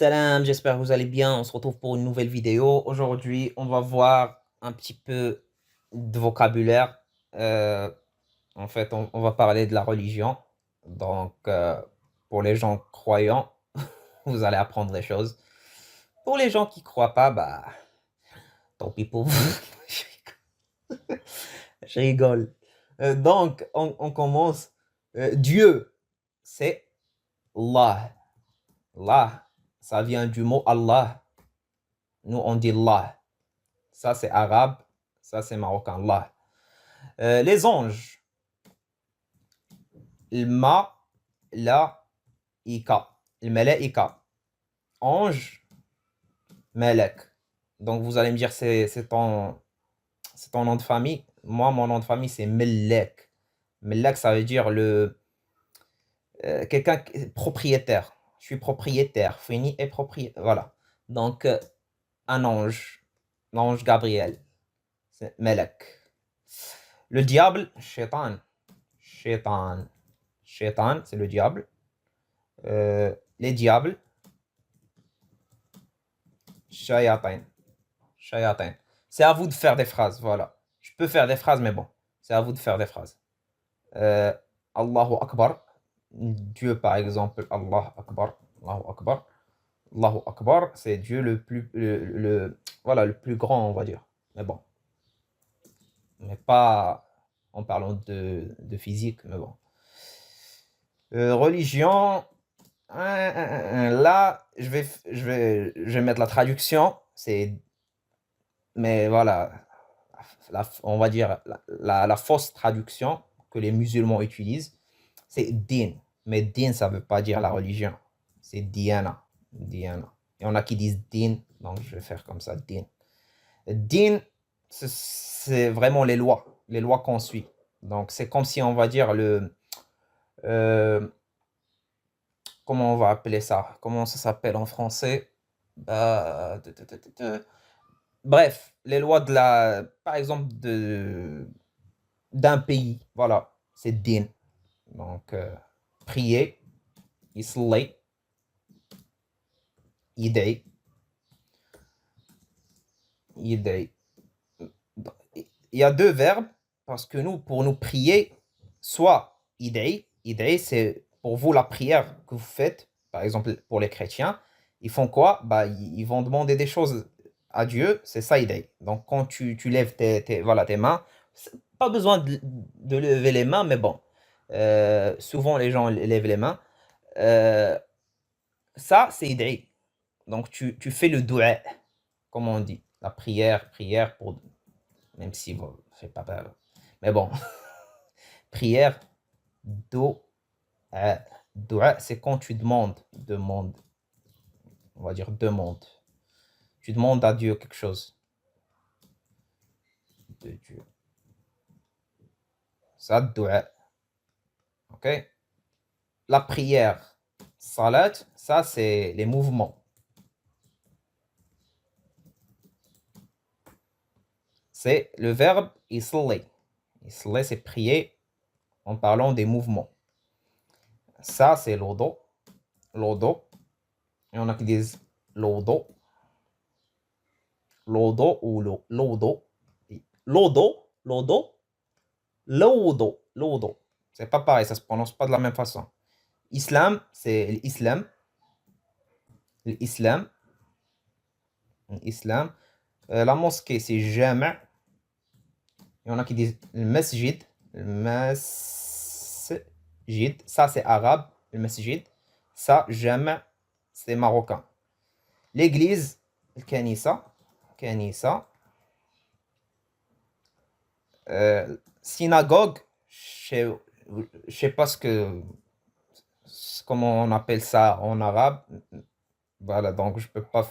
Salam, j'espère que vous allez bien. On se retrouve pour une nouvelle vidéo. Aujourd'hui, on va voir un petit peu de vocabulaire. Euh, on va parler de la religion. Donc, pour les gens croyants, vous allez apprendre des choses. Pour les gens qui croient pas, bah, tant pis pour vous. Je rigole. On commence. Dieu, c'est Allah. Allah, ça vient du mot Allah. Nous, on dit Allah. Ça, c'est arabe. Ça, c'est marocain. Allah. Les anges. الما ika. الملائكة. Ange, malak. Donc, vous allez me dire, c'est ton nom de famille. Moi, mon nom de famille, c'est Mellek. Mellek, ça veut dire quelqu'un propriétaire. Je suis propriétaire. Fini est propriétaire. Voilà. Donc, un ange. L'ange Gabriel. C'est Melek. Le diable, shaitan. Shaitan. Shaitan, c'est le diable. Les diables, shayatin. Shayatin. C'est à vous de faire des phrases, voilà. Je peux faire des phrases, mais bon, c'est à vous de faire des phrases. Allahu Akbar. Dieu, par exemple, Allah Akbar. Allahu Akbar. Allahu Akbar, c'est Dieu voilà, le plus grand, on va dire. Mais bon, mais pas en parlant de physique, mais bon. Religion, là, je vais mettre la traduction. Mais voilà, on va dire la fausse traduction que les musulmans utilisent, c'est din. Mais din, ça veut pas dire la religion. C'est diana. Diana. Il y en a qui disent din, donc je vais faire comme ça, din. Din, c'est vraiment les lois qu'on suit. Donc c'est comme si on va dire euh, comment on va appeler ça? Comment ça s'appelle en français? Bref, les lois par exemple, d'un pays. Voilà, c'est din. Donc, prier, يصلي, يدعي, يدعي. Il y a deux verbes, parce que pour nous prier, soit يدعي, c'est pour vous la prière que vous faites, par exemple pour les chrétiens, ils font quoi? Bah, ils vont demander des choses à Dieu, c'est ça يدعي. Donc quand tu lèves voilà, tes mains, pas besoin de lever les mains, mais bon, souvent les gens lèvent les mains. Euh, Ça, c'est يدعي. Donc tu fais le dua, comme on dit, la prière pour, même si bon, c'est pas grave. Mais bon, prière, do, dua, c'est quand tu demandes, on va dire demande. Tu demandes à Dieu quelque chose de Dieu. Ça, dua. Ok? La prière, salat, ça, c'est les mouvements. C'est le verbe يصلي. يصلي, c'est prier en parlant des mouvements. Ça, c'est l'odo. L'odo. Il y en a qui disent l'odo. L'odo ou l'odo. L'odo. C'est pas pareil, ça se prononce pas de la même façon. Islam, c'est l'islam. L'islam. L'islam. La mosquée, c'est jama'. Il y en a qui disent le masjid. Le masjid. Ça, c'est arabe. Le masjid. Ça, jama', c'est marocain. L'église, le kanisa. Kanisa. Synagogue, je sais pas comment on appelle ça en arabe. Voilà, donc je peux pas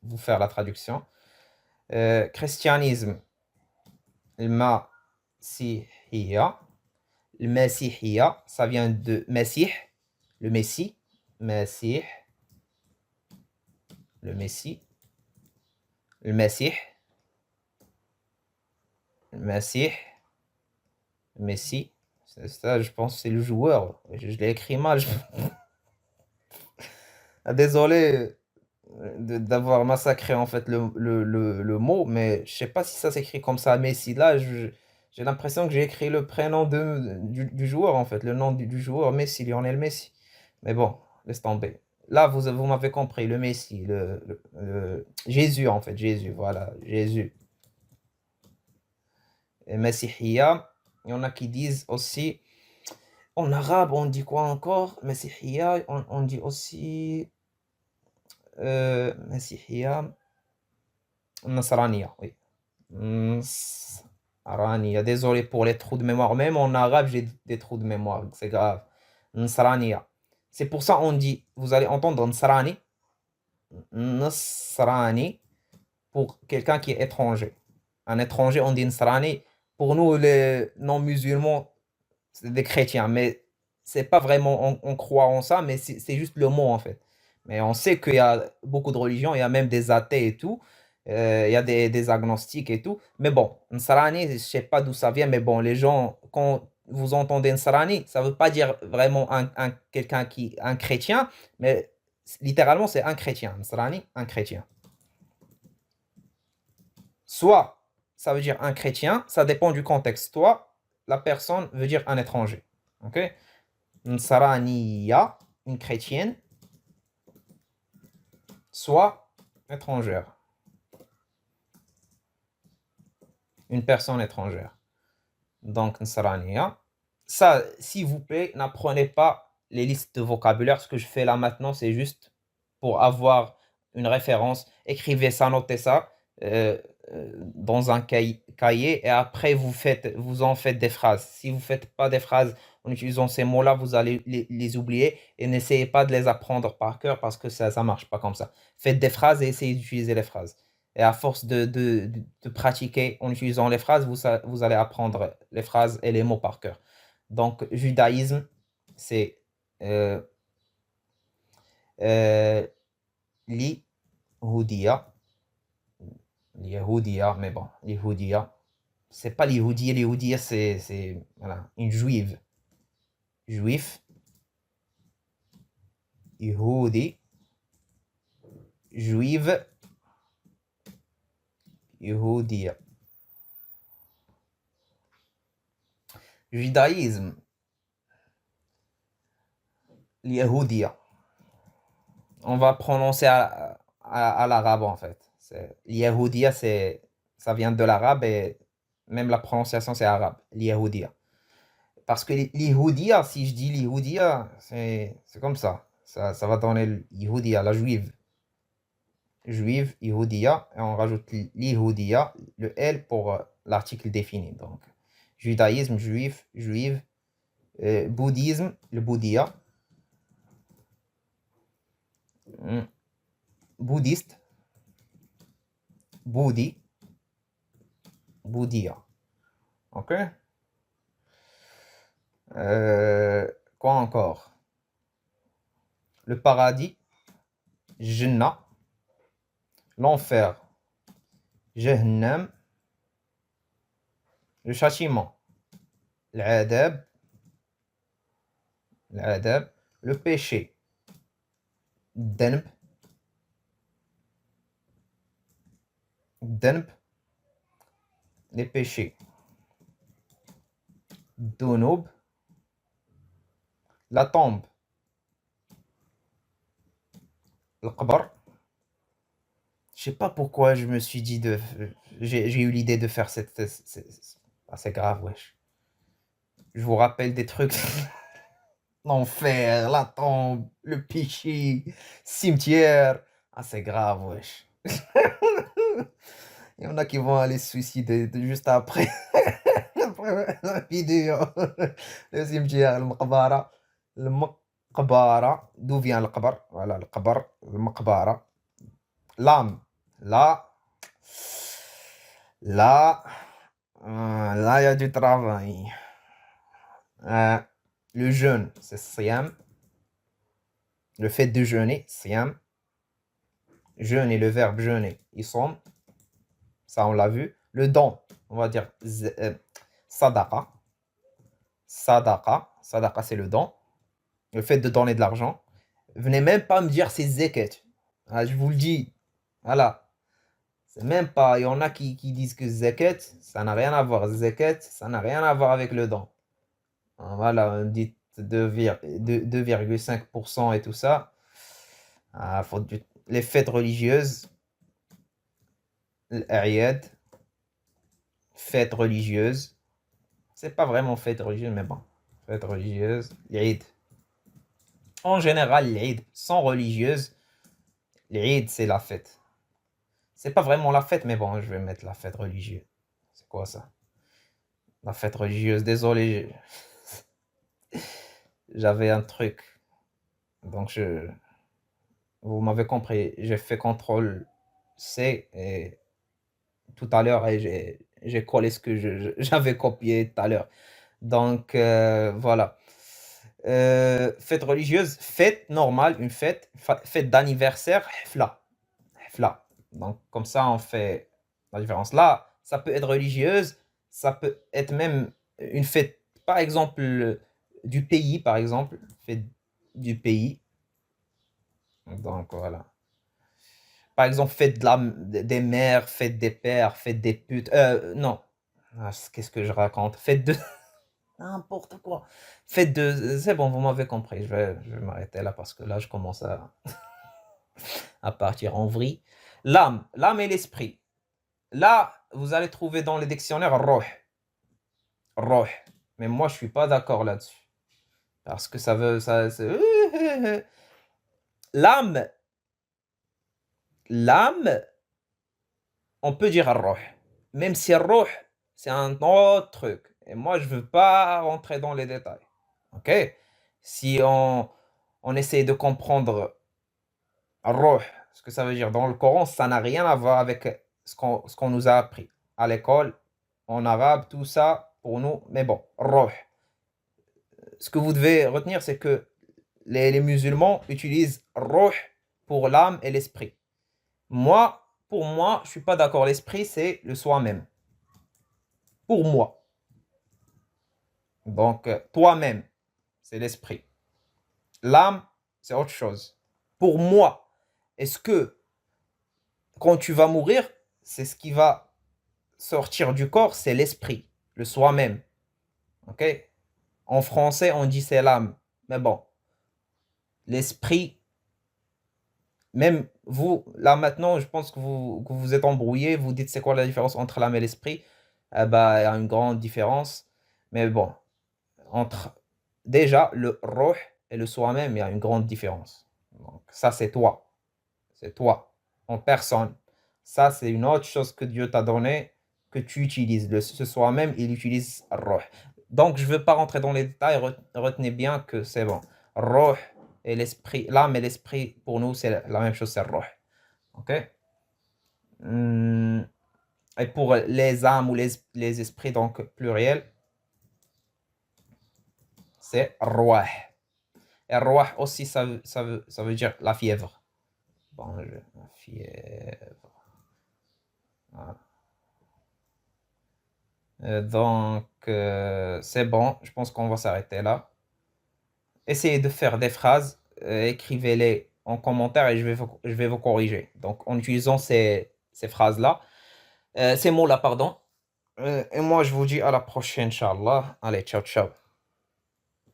vous faire la traduction. Christianisme, المسيحية. المسيحية, ça vient de Messie, le Messie. Messie, le Messie. Le Messie. Le Messie. Messi. Ça, je pense que c'est le joueur. Je l'ai écrit mal. Ah, désolé. d'avoir massacré en fait le mot, mais je sais pas si ça s'écrit comme ça. Messi, là, j'ai l'impression que j'ai écrit le prénom du joueur en fait, le nom du joueur Messi, Lionel Messi. Mais bon, laisse tomber. Là, vous m'avez compris, le Messi, Jésus en fait, Jésus, voilà, Jésus. Et Messihiya, il y en a qui disent aussi, en arabe, on dit quoi encore? Messihiya, on dit aussi Messihiya, Nasraniya, oui. Nasraniya, désolé pour les trous de mémoire. Même en arabe, j'ai des trous de mémoire, c'est grave. Nasraniya. C'est pour ça on dit, vous allez entendre Nasrani, Nasrani, pour quelqu'un qui est étranger. Un étranger, on dit Nasrani. Pour nous, les non-musulmans, c'est des chrétiens, mais c'est pas vraiment, on croit en ça, mais c'est juste le mot en fait. Mais on sait qu'il y a beaucoup de religions, il y a même des athées et tout, il y a des agnostiques et tout. Mais bon, Nsarani, je sais pas d'où ça vient, mais bon, les gens, quand vous entendez Nsarani, ça veut pas dire vraiment quelqu'un un chrétien, mais littéralement c'est un chrétien. Nsarani, un chrétien. Soit ça veut dire un chrétien, ça dépend du contexte. Soit la personne veut dire un étranger. Ok? Nsaraniya, une chrétienne, soit étrangère, une personne étrangère. Donc, Nsaraniya. Ça, s'il vous plaît, n'apprenez pas les listes de vocabulaire. Ce que je fais là maintenant, c'est juste pour avoir une référence. Écrivez ça, notez ça dans un cahier et après vous en faites des phrases. Si vous ne faites pas des phrases en utilisant ces mots-là, vous allez les oublier et n'essayez pas de les apprendre par cœur parce que ça ne marche pas comme ça. Faites des phrases et essayez d'utiliser les phrases. Et à force de pratiquer en utilisant les phrases, vous allez apprendre les phrases et les mots par cœur. Donc, judaïsme, c'est euh, euh, l'Yehoudia. L'Yehoudia, mais bon, l'Yehoudia. C'est pas l'Yehoudia, l'Yehoudia, c'est voilà, une juive. Juif, Yehoudi, juive, Yehoudia. Judaïsme, l'Yehoudia. On va prononcer à l'arabe en fait. L'Yehoudia, ça vient de l'arabe et même la prononciation c'est arabe. L'Yehoudia. Parce que l'Yehoudia, si je dis l'Yehoudia, c'est comme ça. Ça va donner l'Yehoudia, la juive. Juive, Yehoudia, et on rajoute l'Yehoudia, le L pour l'article défini. Donc, judaïsme, juif, juive, bouddhisme, le bouddhia, bouddhiste, bouddhi, bouddhia. Ok? Quoi encore? Le paradis, Jannah, l'enfer, Jahannam, le châtiment, l'adab, le péché, Dhanb, les péchés, Dunub, la tombe, le qabr. Je sais pas pourquoi je me suis dit j'ai eu l'idée de faire Ah, c'est grave, wesh. Je vous rappelle des trucs. L'enfer, la tombe, le péché, cimetière. Ah, c'est grave, wesh. Il y en a qui vont aller se suicider juste après. Après la vidéo. Le cimetière, le maqbara. Le maqbara. D'où vient le qabr? Voilà, le qabr, le maqbara. L'âme. Là, là, là, il y a du travail. Le jeûne, c'est siyam. Le fait de jeûner, siyam. Jeûner, le verbe jeûner, isom. Ça, on l'a vu. Le don, on va dire sadaqa. Sadaqa. Sadaqa, c'est le don. Le fait de donner de l'argent. Venez même pas me dire c'est zakat. Ah, je vous le dis. Voilà. C'est même pas. Il y en a qui disent que zakat, ça n'a rien à voir. Zakat, ça n'a rien à voir avec le don. Ah, voilà, on dit 2,5% et tout ça. Ah, les fêtes religieuses, l'Aïd, fêtes religieuses. C'est pas vraiment fête religieuse, mais bon. Fête religieuse, l'Aïd. En général, l'Aïd sont religieuses. L'Aïd, c'est la fête. C'est pas vraiment la fête, mais bon, je vais mettre la fête religieuse. C'est quoi ça? La fête religieuse, désolé, j'avais un truc. Donc, vous m'avez compris, j'ai fait contrôle C et tout à l'heure et j'ai collé ce que j'avais copié tout à l'heure. Donc, voilà. Fête religieuse, fête normale, une fête, fête d'anniversaire, hfla, hfla. Donc, comme ça, on fait la différence. Là, ça peut être religieuse, ça peut être même une fête, par exemple, du pays, par exemple, fête du pays. Donc, voilà. Par exemple, fête des mères, fête des pères, fête des putes. Non. Ah, qu'est-ce que je raconte? Fête de. N'importe quoi. Fête de. C'est bon, vous m'avez compris. Je vais m'arrêter là parce que là, je commence à partir en vrille. L'âme et l'esprit. Là, vous allez trouver dans le dictionnaire roh. Roh. Mais moi, je suis pas d'accord là-dessus. Parce que ça veut. L'âme. L'âme, on peut dire roh. Même si roh, c'est un autre truc. Et moi, je veux pas rentrer dans les détails. Ok? Si on essaie de comprendre roh, ce que ça veut dire dans le Coran, ça n'a rien à voir avec ce qu'on nous a appris à l'école, en arabe, tout ça, pour nous. Mais bon, roh. Ce que vous devez retenir, c'est que les musulmans utilisent roh pour l'âme et l'esprit. Moi, pour moi, je suis pas d'accord. L'esprit, c'est le soi-même. Pour moi. Donc, toi-même, c'est l'esprit. L'âme, c'est autre chose. Pour moi, est-ce que quand tu vas mourir, c'est ce qui va sortir du corps, c'est l'esprit, le soi-même. Ok? En français, on dit c'est l'âme. Mais bon, l'esprit, même vous, là maintenant, je pense que vous êtes embrouillé. Vous dites c'est quoi la différence entre l'âme et l'esprit? Eh ben, il y a une grande différence. Mais bon, entre déjà le roh et le soi-même, il y a une grande différence. Donc, ça, c'est toi. C'est toi, en personne. Ça, c'est une autre chose que Dieu t'a donné, que tu utilises. Ce soi-même, il utilise roh. Donc, je ne veux pas rentrer dans les détails. Retenez bien que c'est bon. Roh et l'esprit, l'âme et l'esprit, pour nous, c'est la même chose, c'est roh. Ok? Et pour les âmes ou les esprits, donc pluriel, c'est roi. Et roi aussi, ça veut dire la fièvre. Bon, la fièvre. Voilà. Donc, c'est bon, je pense qu'on va s'arrêter là. Essayez de faire des phrases, écrivez-les en commentaire et je vais vous corriger. Donc, en utilisant ces phrases-là, ces mots-là, pardon. Et moi, je vous dis à la prochaine, Inch'Allah. Allez, ciao, ciao.